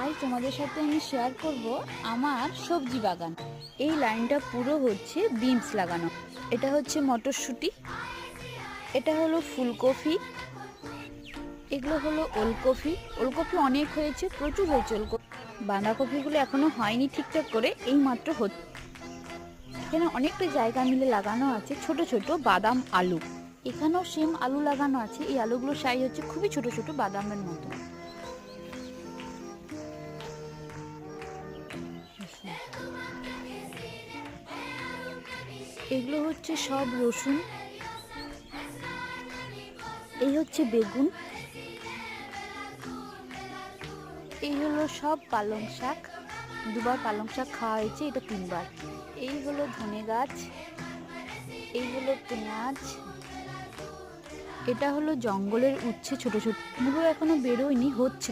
আজ তোমাদের সাথে আমি শেয়ার করব আমার সবজি বাগান। এই লাইনটা পুরো হচ্ছে বিনস লাগানো। এটা হচ্ছে মটরশুঁটি, এটা হলো ফুলকপি, এগুলো হলো ওলকপি। ওলকপি অনেক হয়েছে, প্রচুর হয়েছে ওলকপি। বাঁধাকপিগুলো এখনো হয়নি ঠিকঠাক করে, এই মাত্র হচ্ছে। এখানে অনেকটা জায়গা মিলে লাগানো আছে ছোট ছোট বাদাম আলু। এখানেও সেম আলু লাগানো আছে। এই আলুগুলোর সাইজ হচ্ছে খুবই ছোট ছোট, বাদামের মতো। এগুলো হচ্ছে সব রসুন, এই হচ্ছে বেগুন, এই হলো সব পালং শাক। দুবার পালং শাক খাওয়া হয়েছে, এটা 3বার। এই হলো ধনে গাছ, এই হলো পেঁয়াজ, এটা হলো জঙ্গলের উচ্ছে ছোট ছোট, এগুলো এখনো বেরোয়নি, হচ্ছে।